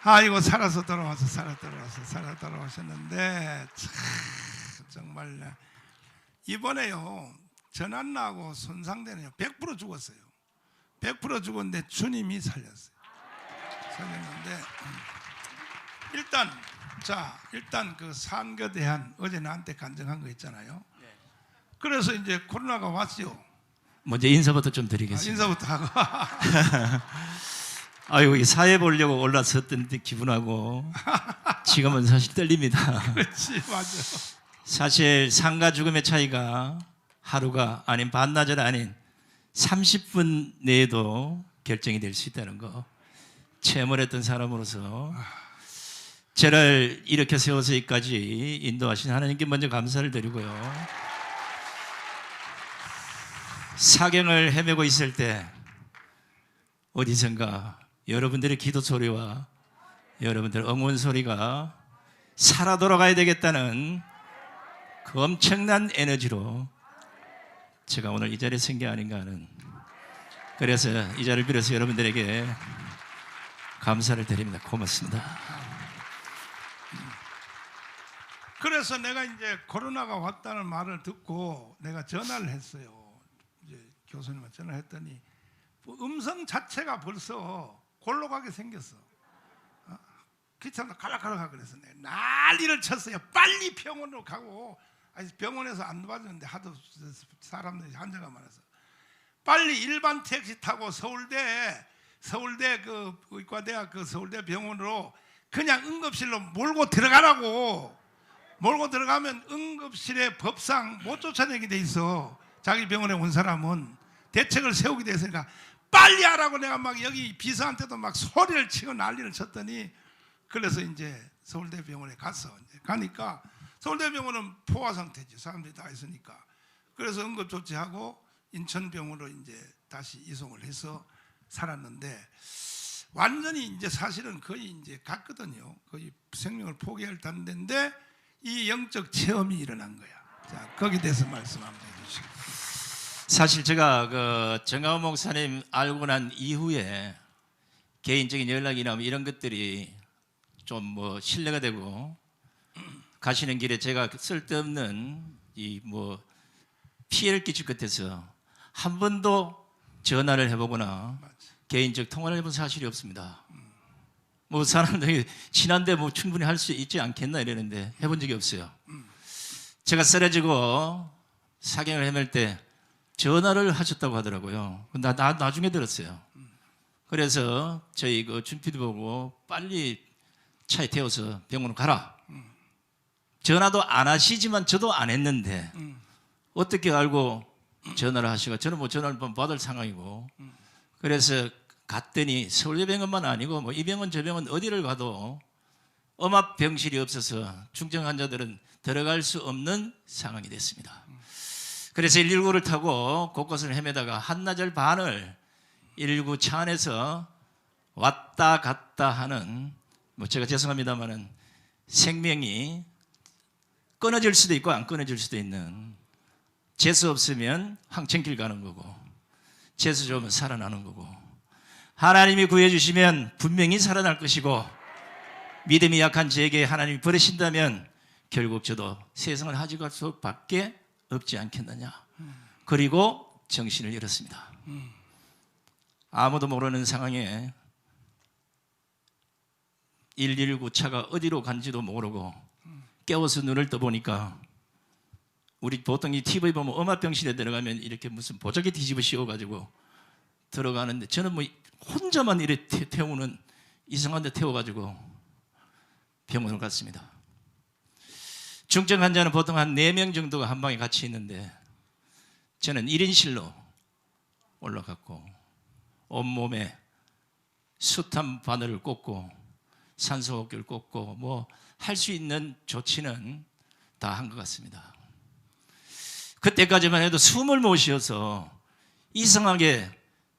아이고 살아서 돌아오셨는데 참 정말 이번에요 전환 나고 손상되는요 100% 죽었어요. 100% 죽었는데 주님이 살렸어요. 살렸는데 일단 그 상거대한 어제 나한테 간증한 거 있잖아요. 그래서 이제 코로나가 왔죠. 먼저 인사부터 좀 드리겠습니다. 인사부터 하고 아이고, 이 사회 보려고 올라섰던 기분하고 지금은 사실 떨립니다. 그렇지 맞아. 사실 삶과 죽음의 차이가 하루가 아닌 반나절 아닌 30분 내에도 결정이 될 수 있다는 거 체험을 했던 사람으로서 저를 이렇게 세워서 여기까지 인도하신 하나님께 먼저 감사를 드리고요. 사경을 헤매고 있을 때 어디선가 여러분들의 기도 소리와 여러분들의 응원 소리가 살아 돌아가야 되겠다는 그 엄청난 에너지로 제가 오늘 이 자리에 선 게 아닌가 하는, 그래서 이 자리를 빌어서 여러분들에게 감사를 드립니다. 고맙습니다. 그래서 내가 이제 코로나가 왔다는 말을 듣고 내가 전화를 했어요. 이제 교수님한테 전화를 했더니 음성 자체가 벌써 골로 가게 생겼어. 귀찮다 갈락갈락 그래서 내가 난리를 쳤어요. 빨리 병원으로 가고, 아니 병원에서 안 봐주는데 하도 사람들이 환자가 많아서 빨리 일반 택시 타고 서울대 그 의과대학 그 서울대 병원으로 그냥 응급실로 몰고 들어가라고. 몰고 들어가면 응급실에 법상 못 쫓아내게 돼 있어. 자기 병원에 온 사람은 대책을 세우게 돼 있으니까 빨리 하라고 내가 막 여기 비서한테도 막 소리를 치고 난리를 쳤더니, 그래서 이제 서울대 병원에 갔어. 이제 가니까 서울대 병원은 포화 상태지. 사람들이 다 있으니까. 그래서 응급 조치하고 인천병원으로 이제 다시 이송을 해서 살았는데, 완전히 이제 사실은 거의 이제 갔거든요. 거의 생명을 포기할 단계인데 이 영적 체험이 일어난 거야. 자, 거기에 대해서 말씀 한번 해주시고. 사실 제가 그 정가훈 목사님 알고 난 이후에 개인적인 연락이나 뭐 이런 것들이 좀 뭐 신뢰가 되고, 가시는 길에 제가 쓸데없는 이 뭐 피해를 끼칠 것 같아서 한 번도 전화를 해보거나 개인적 통화를 해본 사실이 없습니다. 뭐 사람들이 친한데 뭐 충분히 할 수 있지 않겠나 이러는데 해본 적이 없어요. 제가 쓰러지고 사경을 헤맬 때 전화를 하셨다고 하더라고요. 나중에 들었어요. 그래서 저희 그 준피도 보고 빨리 차에 태워서 병원으로 가라. 전화도 안 하시지만 저도 안 했는데 어떻게 알고 전화를 하시고, 저는 뭐 전화를 받을 상황이고, 그래서 갔더니 서울대병원만 아니고 뭐 이 병원 저 병원 어디를 가도 엄합 병실이 없어서 중증 환자들은 들어갈 수 없는 상황이 됐습니다. 그래서 119를 타고 곳곳을 헤매다가 한나절 반을 119 차 안에서 왔다 갔다 하는, 뭐 제가 죄송합니다만은 생명이 끊어질 수도 있고 안 끊어질 수도 있는, 재수 없으면 황천길 가는 거고 재수 좋으면 살아나는 거고, 하나님이 구해주시면 분명히 살아날 것이고, 믿음이 약한 저에게 하나님이 버리신다면 결국 저도 세상을 가져갈 수밖에 없지 않겠느냐. 그리고 정신을 잃었습니다. 아무도 모르는 상황에 119 차가 어디로 간지도 모르고 깨워서 눈을 떠보니까, 우리 보통 이 TV 보면 엄합병실에 들어가면 이렇게 무슨 보자기 뒤집어 씌워가지고 들어가는데, 저는 뭐 혼자만 이렇게 태우는 이상한 데 태워가지고 병원을 갔습니다. 중증 환자는 보통 한 4명 정도가 한 방에 같이 있는데 저는 1인실로 올라갔고, 온몸에 숱한 바늘을 꽂고 산소호흡기를 꽂고 뭐 할 수 있는 조치는 다 한 것 같습니다. 그때까지만 해도 숨을 못 쉬어서 이상하게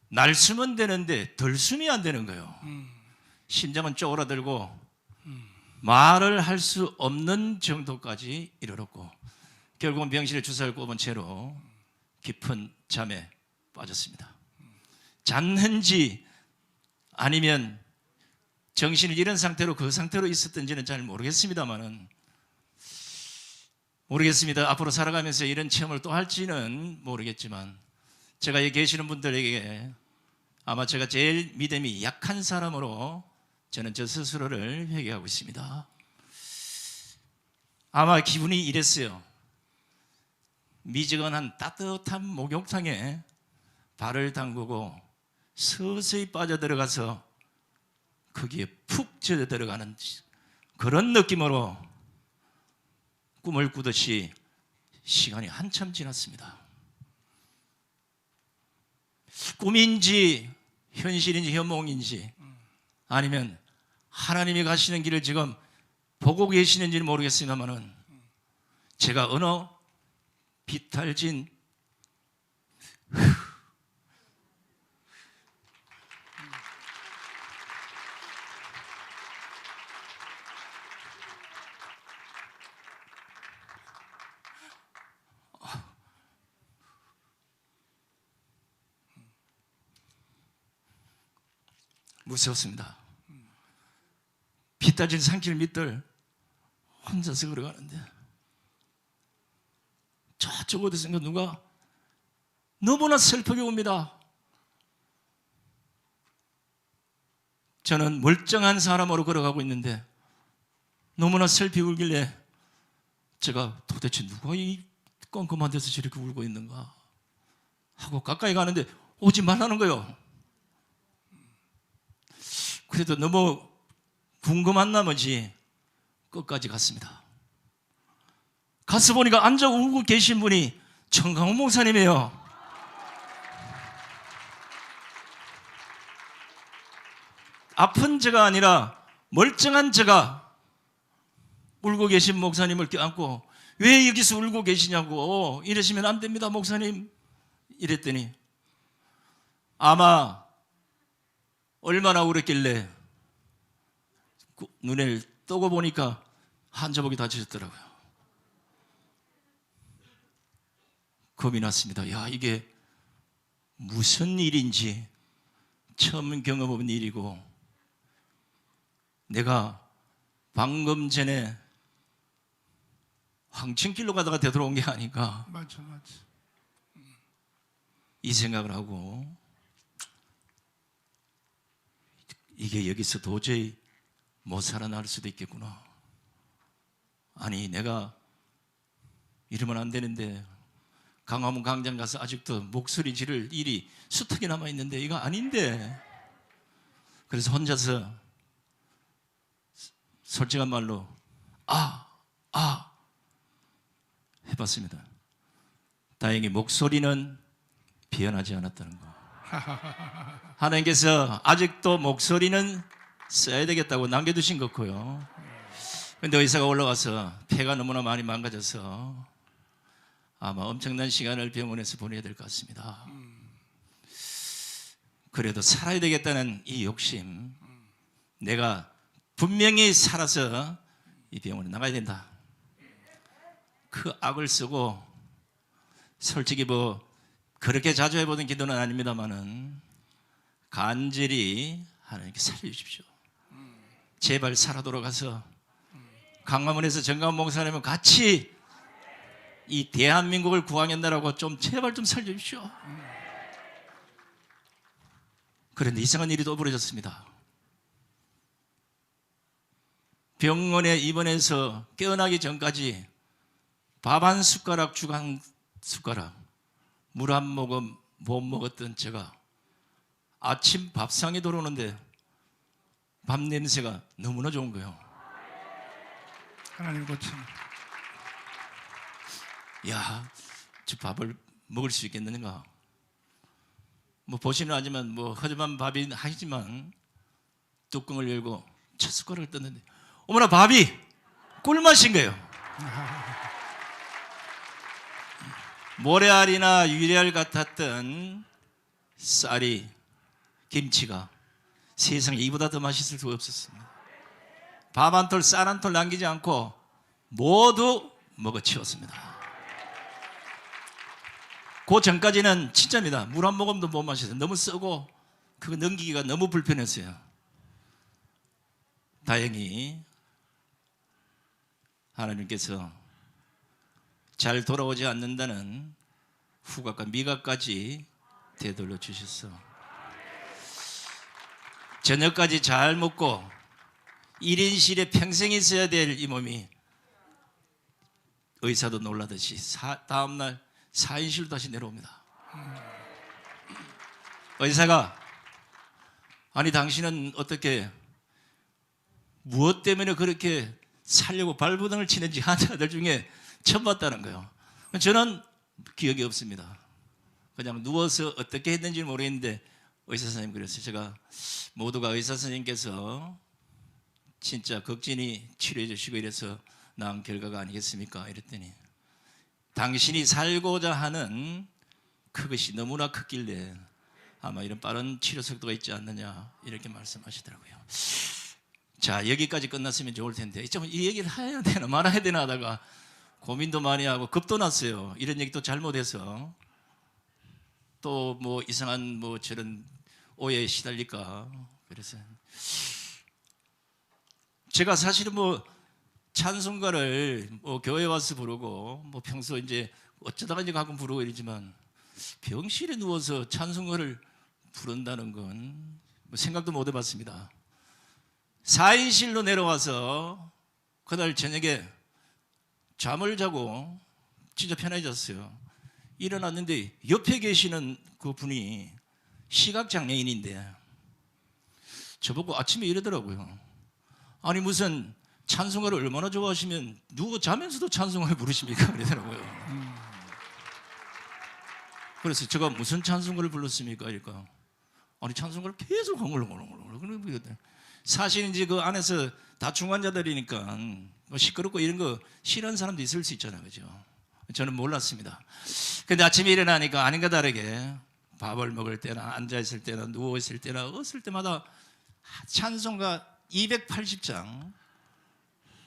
날숨은 되는데 덜숨이 안 되는 거예요. 심장은 쪼그라들고 말을 할 수 없는 정도까지 이르렀고, 결국은 병실에 주사를 꼽은 채로 깊은 잠에 빠졌습니다. 잤는지 아니면 정신을 잃은 상태로 그 상태로 있었던지는 잘 모르겠습니다만은 모르겠습니다. 앞으로 살아가면서 이런 체험을 또 할지는 모르겠지만 제가 여기 계시는 분들에게 아마 제가 제일 믿음이 약한 사람으로 저는 저 스스로를 회개하고 있습니다. 아마 기분이 이랬어요. 미지근한 따뜻한 목욕탕에 발을 담그고 서서히 빠져들어가서 거기에 푹 젖어 들어가는 그런 느낌으로 꿈을 꾸듯이 시간이 한참 지났습니다. 꿈인지 현실인지 현몽인지 아니면 하나님이 가시는 길을 지금 보고 계시는지는 모르겠습니다만은 제가 어느 비탈진 무서웠습니다. 비탈진 산길 밑을 혼자서 걸어가는데 저쪽 어디선가 누가 너무나 슬프게 옵니다. 저는 멀쩡한 사람으로 걸어가고 있는데 너무나 슬피 울길래 제가 도대체 누가 이 껌껌한 데서 저렇게 울고 있는가 하고 가까이 가는데 오지 말라는 거예요. 그래도 너무 궁금한 나머지 끝까지 갔습니다. 가서 보니까 앉아 울고 계신 분이 정강훈 목사님이에요. 아픈 제가 아니라 멀쩡한 제가 울고 계신 목사님을 껴안고 왜 여기서 울고 계시냐고 이러시면 안 됩니다 목사님 이랬더니 아마 얼마나 울었길래 눈을 뜨고 보니까 한자복이 다쳐졌더라고요. 겁이 났습니다. 야, 이게 무슨 일인지 처음 경험해본 일이고 내가 방금 전에 황천길로 가다가 되돌아온 게 아닌가 맞아. 이 생각을 하고 이게 여기서 도저히 못 살아날 수도 있겠구나. 아니 내가 이러면 안 되는데 강화문 광장 가서 아직도 목소리 지를 일이 수탁이 남아있는데 이거 아닌데 그래서 혼자서 솔직한 말로 해봤습니다. 다행히 목소리는 변하지 않았다는 거. 하나님께서 아직도 목소리는 써야 되겠다고 남겨두신 거고요. 근데 의사가 올라와서 폐가 너무나 많이 망가져서 아마 엄청난 시간을 병원에서 보내야 될 것 같습니다. 그래도 살아야 되겠다는 이 욕심, 내가 분명히 살아서 이 병원에 나가야 된다. 그 악을 쓰고 솔직히 뭐 그렇게 자주 해보던 기도는 아닙니다만은 간절히 하나님께 살려주십시오. 제발 살아 돌아가서 강화문에서 정강훈 목사님은 같이 이 대한민국을 구하겠다라고 좀 제발 좀 살려주십시오. 그런데 이상한 일이 또 벌어졌습니다. 병원에 입원해서 깨어나기 전까지 밥 한 숟가락 죽 한 숟가락 물 한 모금 못 먹었던 제가 아침 밥상에 들어오는데 밥 냄새가 너무나 좋은 거예요. 하나님 고침. 야, 저 밥을 먹을 수 있겠는가? 뭐 보시는 하지만 뭐 허접한 밥이 하지만 뚜껑을 열고 첫 숟가락을 떴는데 어머나 밥이 꿀맛인 거예요. 모래알이나 유리알 같았던 쌀이 김치가 세상에 이보다 더 맛있을 수가 없었습니다. 밥 한 톨, 쌀 한 톨 남기지 않고 모두 먹어치웠습니다. 그 전까지는 진짜입니다. 물 한 모금도 못 마셨어요. 너무 쓰고 그거 넘기기가 너무 불편했어요. 다행히 하나님께서 잘 돌아오지 않는다는 후각과 미각까지 되돌려 주셨어. 저녁까지 잘 먹고 1인실에 평생 있어야 될 이 몸이 의사도 놀라듯이 다음날 4인실로 다시 내려옵니다. 의사가 아니 당신은 어떻게 무엇 때문에 그렇게 살려고 발부등을 치는지 환자들 중에 처음 봤다는 거예요. 저는 기억이 없습니다. 그냥 누워서 어떻게 했는지 모르겠는데 의사 선생님 그랬어요. 제가 모두가 의사 선생님께서 진짜 극진히 치료해 주시고 이래서 나온 결과가 아니겠습니까? 이랬더니 당신이 살고자 하는 그것이 너무나 컸길래 아마 이런 빠른 치료 속도가 있지 않느냐 이렇게 말씀하시더라고요. 자, 여기까지 끝났으면 좋을 텐데 좀 이 얘기를 해야 되나 말아야 되나 하다가 고민도 많이 하고 겁도 났어요. 이런 얘기 또 잘못해서 또 뭐 이상한 뭐 저런 오해에 시달릴까. 그래서 제가 사실은 뭐 찬송가를 뭐 교회 와서 부르고 뭐 평소 이제 어쩌다가 이제 가끔 부르고 이러지만 병실에 누워서 찬송가를 부른다는 건 뭐 생각도 못 해봤습니다. 4인실로 내려와서 그날 저녁에 잠을 자고 진짜 편해졌어요. 일어났는데 옆에 계시는 그 분이 시각장애인인데 저보고 아침에 이러더라고요. 아니 무슨 찬송가를 얼마나 좋아하시면 누워 자면서도 찬송가를 부르십니까? 그러더라고요. 그래서 제가 무슨 찬송가를 불렀습니까? 그러니까 아니 찬송가를 계속 헝글헝글. 사실 이제 그 안에서 다중 환자들이니까 뭐 시끄럽고 이런 거 싫어하는 사람도 있을 수 있잖아요, 그죠? 저는 몰랐습니다. 근데 아침에 일어나니까 아닌가 다르게 밥을 먹을 때나 앉아 있을 때나 누워 있을 때나 어을 때마다 찬송가 280장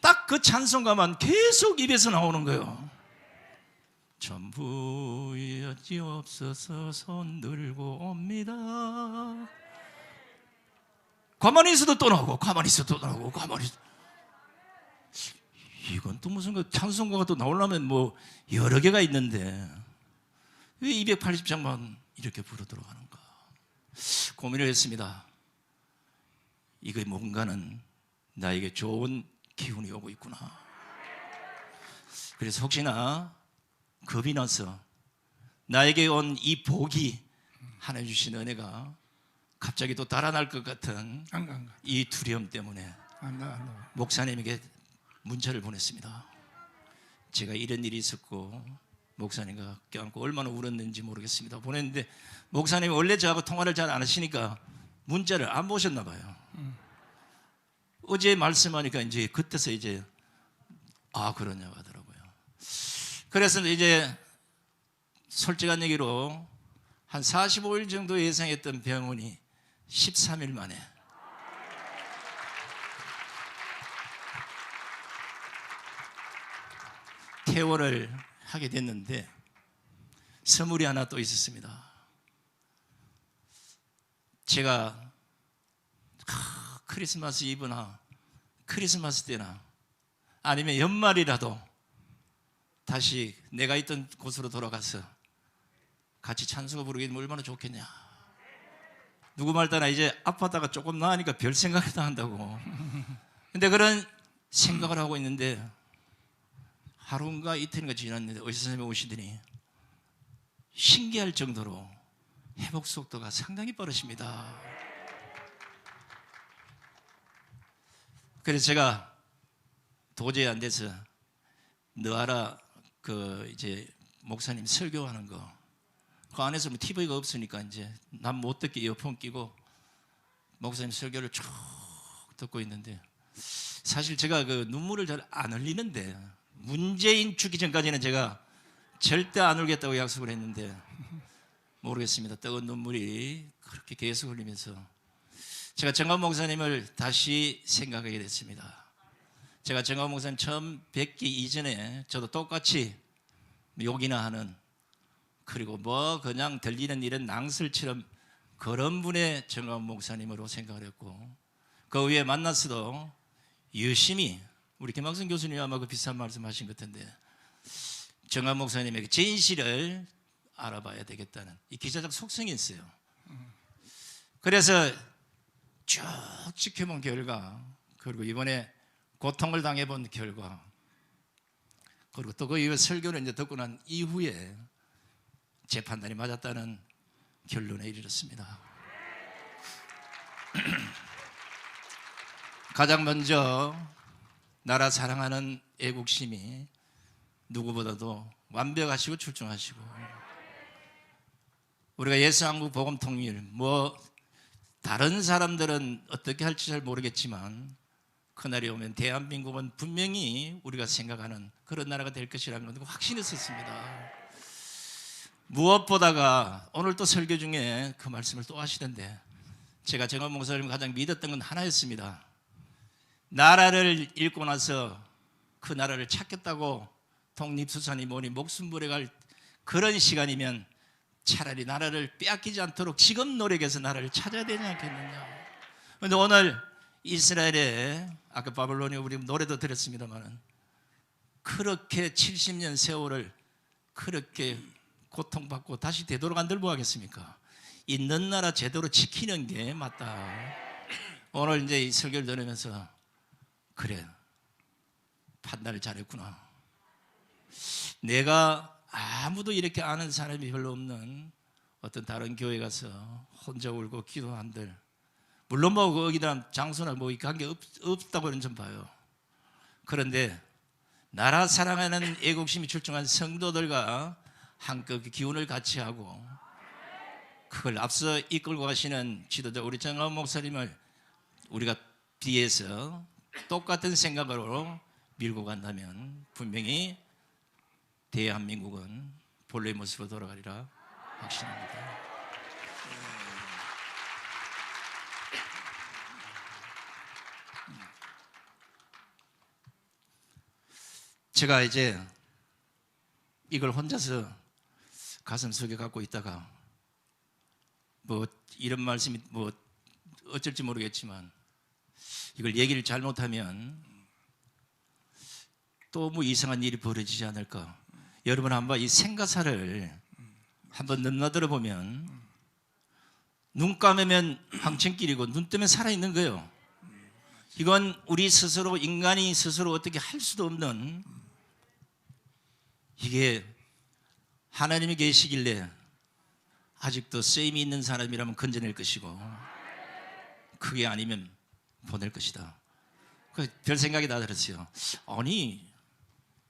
딱 그 찬송가만 계속 입에서 나오는 거예요. 전부였지없어서 손 들고 옵니다. 가만히 있어도 또 나오고 가만히 있어도 또 나오고 가만히 있어도. 이건 또 무슨 그 찬송가가 또 나오려면 뭐 여러 개가 있는데 왜 280장만 이렇게 부르도록 하는가 고민을 했습니다. 이거 뭔가는 나에게 좋은 기운이 오고 있구나. 그래서 혹시나 겁이 나서 나에게 온 이 복이 하나님 주신 은혜가 갑자기 또 달아날 것 같은 이 두려움 때문에 목사님에게 문자를 보냈습니다. 제가 이런 일이 있었고 목사님과 껴안고 얼마나 울었는지 모르겠습니다. 보냈는데 목사님이 원래 저하고 통화를 잘 안 하시니까 문자를 안 보셨나 봐요. 어제 말씀하니까 이제 그때서 이제 그러냐고 하더라고요. 그래서 이제 솔직한 얘기로 한 45일 정도 예상했던 병원이 13일 만에 퇴원을 하게 됐는데 선물이 하나 또 있었습니다. 제가 크리스마스 이브나 크리스마스 때나 아니면 연말이라도 다시 내가 있던 곳으로 돌아가서 같이 찬송가 부르게 되면 얼마나 좋겠냐. 누구 말 따나 이제 아파다가 조금 나으니까 별 생각을 다 한다고. 근데 그런 생각을 하고 있는데 하루인가 이틀인가 지났는데 의사 선생님이 오시더니 신기할 정도로 회복 속도가 상당히 빠르십니다. 그래서 제가 도저히 안 돼서 너하라 그 이제 목사님 설교하는 거 그 안에서 뭐 TV가 없으니까 이제 난 못 듣게 이어폰 끼고 목사님 설교를 쭉 듣고 있는데 사실 제가 그 눈물을 잘 안 흘리는데 문재인 주기 전까지는 제가 절대 안 울겠다고 약속을 했는데 모르겠습니다. 뜨거운 눈물이 그렇게 계속 흘리면서 제가 정광 목사님을 다시 생각하게 됐습니다. 제가 정광 목사님 처음 뵙기 이전에 저도 똑같이 욕이나 하는 그리고 뭐 그냥 들리는 이런 낭설처럼 그런 분의 정광 목사님으로 생각을 했고 그 위에 만났어도 열심히 우리 김학성 교수님 아마 그 비슷한 말씀하신 것 같은데 정한 목사님에게 진실을 알아봐야 되겠다는 이 기자적 속성이 있어요. 그래서 쭉 지켜본 결과, 그리고 이번에 고통을 당해본 결과, 그리고 또 그 이후 설교를 이제 듣고 난 이후에 제 판단이 맞았다는 결론에 이르렀습니다. 가장 먼저 나라 사랑하는 애국심이 누구보다도 완벽하시고 출중하시고, 우리가 예수한국 복음 통일 다른 사람들은 어떻게 할지 잘 모르겠지만 그날이 오면 대한민국은 분명히 우리가 생각하는 그런 나라가 될 것이라는 확신했었습니다. 무엇보다가 오늘 또 설교 중에 그 말씀을 또 하시던데, 제가 정한 목사님 가장 믿었던 건 하나였습니다. 나라를 잃고 나서 그 나라를 찾겠다고 독립수산이 뭐니 목숨 버려갈 그런 시간이면 차라리 나라를 빼앗기지 않도록 지금 노력해서 나라를 찾아야 되지 않겠느냐. 그런데 오늘 이스라엘에, 아까 바벨론이 우리 노래도 들었습니다만, 그렇게 70년 세월을 그렇게 고통받고 다시 되도록 안들 뭐 하겠습니까? 있는 나라 제대로 지키는 게 맞다. 오늘 이제 이 설교를 들으면서 그래, 판단을 잘했구나. 내가 아무도 이렇게 아는 사람이 별로 없는 어떤 다른 교회 가서 혼자 울고 기도한들, 물론 뭐 거기다 장소나 뭐 관계 없다고는 좀 봐요. 그런데 나라 사랑하는 애국심이 출중한 성도들과 한껏 기운을 같이 하고 그걸 앞서 이끌고 가시는 지도자 우리 정한 목사님을 우리가 뒤에서 똑같은 생각으로 밀고 간다면 분명히 대한민국은 본래의 모습으로 돌아가리라 확신합니다. 제가 이제 이걸 혼자서 가슴속에 갖고 있다가 뭐 이런 말씀이 뭐 어쩔지 모르겠지만 이걸 얘기를 잘못하면 또 뭐 이상한 일이 벌어지지 않을까. 여러분 한번 이 생가사를 한번 넘나들어 보면 눈 감으면 황천길이고 눈 뜨면 살아있는 거예요. 이건 우리 스스로, 인간이 스스로 어떻게 할 수도 없는, 이게 하나님이 계시길래 아직도 쇠임이 있는 사람이라면 건져낼 것이고 그게 아니면 보낼 것이다. 별 생각이 다 들었어요. 아니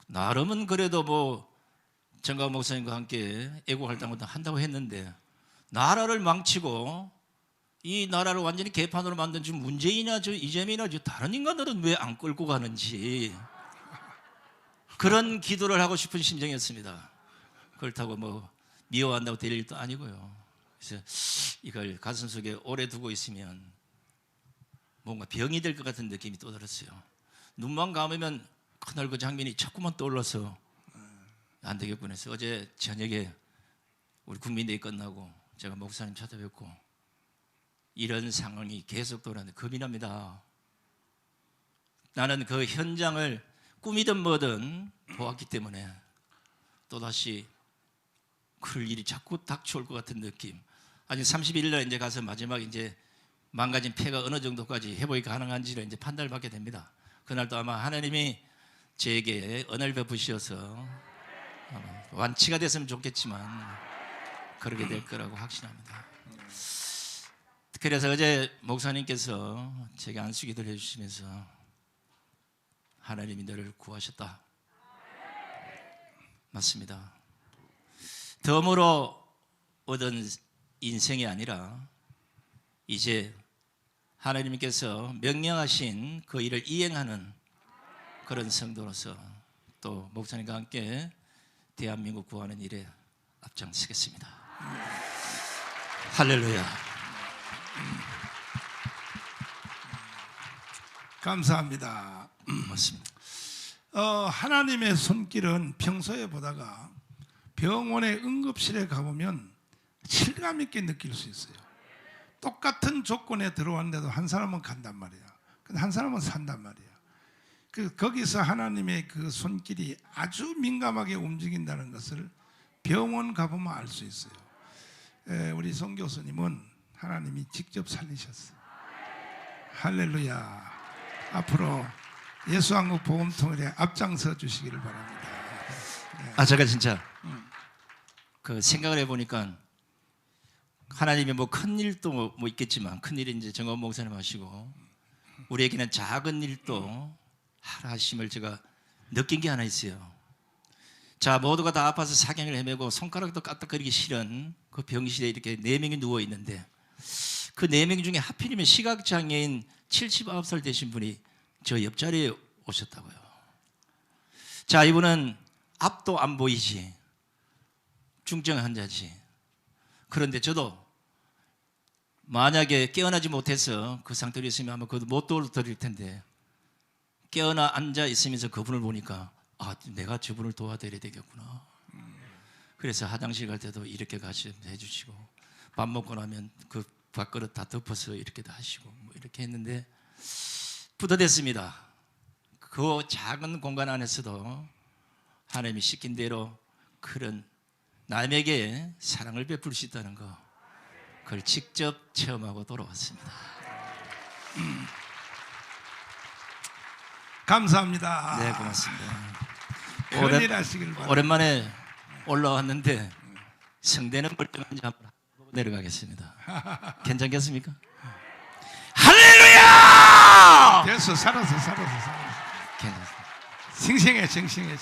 나름은 그래도 뭐 정강 목사님과 함께 애국활동을 한다고 했는데 나라를 망치고 이 나라를 완전히 개판으로 만든 지금 문재인이나 이재명이나 다른 인간들은 왜 안 끌고 가는지 그런 기도를 하고 싶은 심정이었습니다. 그렇다고 뭐 미워한다고 될 일도 아니고요. 그래서 이걸 가슴속에 오래 두고 있으면 뭔가 병이 될 것 같은 느낌이 또 들었어요. 눈만 감으면 그날 그 장면이 자꾸만 떠올라서 안 되겠구나 해서 어제 저녁에 우리 국민대회 끝나고 제가 목사님 찾아뵙고 이런 상황이 계속 돌아오는데 겁이 납니다. 나는 그 현장을 꿈이든 뭐든 보았기 때문에 또다시 그럴 일이 자꾸 닥쳐올 것 같은 느낌. 아직 31일 날 이제 가서 마지막 이제 망가진 폐가 어느 정도까지 회복이 가능한지를 이제 판단을 받게 됩니다. 그날도 아마 하나님이 저에게 은혜를 베푸셔서 완치가 됐으면 좋겠지만 그렇게 될 거라고 확신합니다. 그래서 어제 목사님께서 제게 안수기도를 해주시면서 하나님이 너를 구하셨다. 맞습니다. 덤으로 얻은 인생이 아니라 이제 하나님께서 명령하신 그 일을 이행하는 그런 성도로서 또 목사님과 함께 대한민국 구하는 일에 앞장서겠습니다. 할렐루야. 감사합니다. 맞습니다. 하나님의 손길은 평소에 보다가 병원의 응급실에 가보면 실감 있게 느낄 수 있어요. 똑같은 조건에 들어왔는데도 한 사람은 간단 말이야. 근데 한 사람은 산단 말이야. 거기서 하나님의 그 손길이 아주 민감하게 움직인다는 것을 병원 가보면 알 수 있어요. 우리 송 교수님은 하나님이 직접 살리셨어요. 할렐루야. 앞으로 예수한국 복음통일에 앞장서 주시기를 바랍니다. 제가 진짜 그 생각을 해보니까 하나님이 뭐 큰 일도 뭐 있겠지만 큰 일은 이제 정원 목사님 하시고 우리에게는 작은 일도 하라 하심을 제가 느낀 게 하나 있어요. 자, 모두가 다 아파서 사경을 헤매고 손가락도 까딱거리기 싫은 그 병실에 이렇게 4명이 누워 있는데 그 4명 중에 하필이면 시각장애인 79살 되신 분이 저 옆자리에 오셨다고요. 자, 이분은 앞도 안 보이지, 중증 환자지. 그런데 저도 만약에 깨어나지 못해서 그 상태로 있으면 아마 그것도 못 도와드릴 텐데 깨어나 앉아 있으면서 그분을 보니까 내가 저분을 도와드려야 되겠구나. 그래서 화장실 갈 때도 이렇게 같이 해주시고 밥 먹고 나면 그 밥그릇 다 덮어서 이렇게 다 하시고 뭐 이렇게 했는데 뿌듯했습니다. 그 작은 공간 안에서도 하나님이 시킨 대로 그런 남에게 사랑을 베풀 수 있다는 거, 그걸 직접 체험하고 돌아왔습니다. 감사합니다. 네, 고맙습니다. 큰일 하시길 바랍니다. 오랜만에 올라왔는데 성대는 멀쩡한지 한번 보고 내려가겠습니다. 괜찮겠습니까? 할렐루야! 됐어. 살았어. 괜찮습니다. 싱싱해.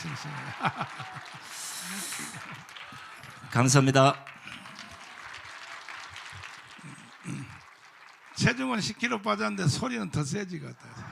감사합니다. 체중은 10kg 빠졌는데 소리는 더 세지거든.